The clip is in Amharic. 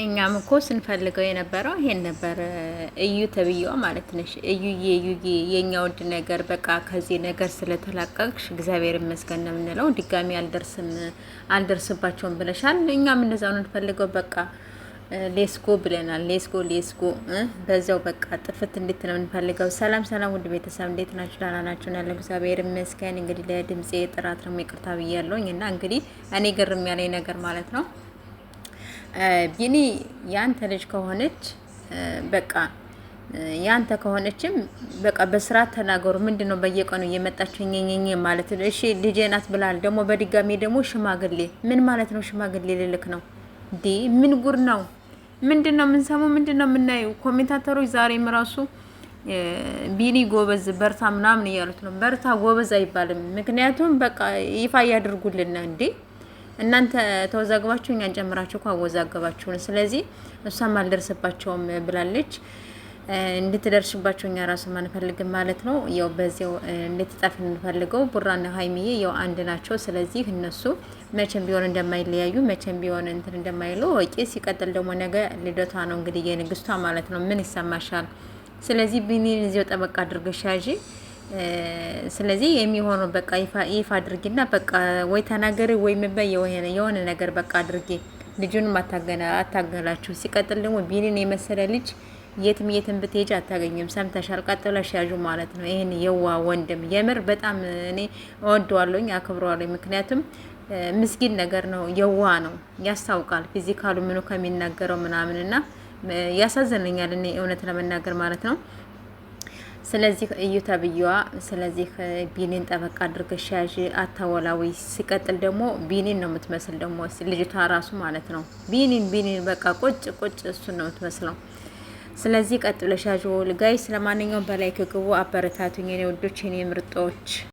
እኛም እኮ ስንፈልገው የነበረው ይሄን ነበር። እዩ ተብዬዋ ማለት ነሽ። እዩዬ የኛ ውድ ነገር በቃ ከዚህ ነገር ስለተላቀቅሽ እግዚአብሔር ይመስገን ነው የምንለው። ድጋሚ አልደርስባቸውም ብለሻል። እኛም እንደዛው ነው እንፈልገው። በቃ ሌስጎ ብለናል። ሌስጎ በዛው በቃ ጥፍት እንዴት ነው የምንፈልገው። ሰላም ውድ ቤተሰብ እንዴት ናችሁ? ደህና ናችሁ? ያለው እግዚአብሔር ይመስገን። እንግዲህ ለድምጼ ጥራት ነው ይቅርታ ብያለሁኝ እና እንግዲህ እኔ ግርም ያለኝ ነገር ማለት ነው ቢኒ ያንተ ልጅ ከሆነች በቃ ያንተ ከሆነችም በቃ በስርዓት ተናገሩ። ምንድነው በየቀኑ እየመጣችሁ ኘኘኘ ማለት ነው? እሺ ልጄ ናት ብላል። ደግሞ በድጋሚ ደግሞ ሽማግሌ ምን ማለት ነው? ሽማግሌ ልልክ ነው እንዴ? ምን ጉር ነው? ምንድነው የምንሰማው? ምንድነው የምናየው? ኮሜንታተሮች ዛሬም ራሱ ቢኒ ጎበዝ በርታ ምናምን እያሉት ነው። በርታ ጎበዝ አይባልም። ምክንያቱም በቃ ይፋ ያድርጉልና እንዴ እናንተ ተወዛግባችሁ እኛን ጨምራችሁ እኮ አወዛገባችሁን። ስለዚህ እሷም አልደርስባቸውም ብላለች። እንድትደርስባቸው እኛ ራሱ ማንፈልግም ማለት ነው። ያው በዚያው እንድትጠፍ እንፈልገው። ቡራና ሀይሚዬ ያው አንድ ናቸው። ስለዚህ እነሱ መቼም ቢሆን እንደማይለያዩ መቼም ቢሆን እንትን እንደማይሉ ወቂ። ሲቀጥል ደግሞ ነገ ልደቷ ነው እንግዲህ የንግስቷ ማለት ነው። ምን ይሰማሻል? ስለዚህ ቢኒን እዚያው ጠበቃ አድርገሽ ያዢ። ስለዚህ የሚሆነው በቃ ይፋ አድርጊና በቃ ወይ ተናገሪ ወይ ምበይ የሆነ ነገር በቃ አድርጊ። ልጁንም አታገላችሁ። ሲቀጥል ደግሞ ቢኒን የመሰለ ልጅ የትም ብትሄጂ አታገኝም። ሰምተሻል? ቀጥለሽ ያዡ ማለት ነው። ይሄን የዋ ወንድም የምር በጣም እኔ እወደዋለሁኝ፣ አክብረዋለሁ። ምክንያቱም ምስኪን ነገር ነው፣ የዋ ነው፣ ያስታውቃል። ፊዚካሉ ምኑ ከሚናገረው ምናምንና ያሳዝነኛል እኔ እውነት ለመናገር ማለት ነው። ስለዚህ እዩ ተብዬዋ፣ ስለዚህ ቢኒን ጠበቃ አድርገሽ ያዥ፣ አታወላዊ። ሲቀጥል ደግሞ ቢኒን ነው የምትመስል ደግሞ ልጅቷ ራሱ ማለት ነው። ቢኒን በቃ ቁጭ እሱን ነው የምትመስለው። ስለዚህ ቀጥለሽ ያዥ ጋይስ። ለማንኛውም በላይ ግቡ፣ አበረታቱኝ የኔ ውዶች፣ የኔ ምርጦች።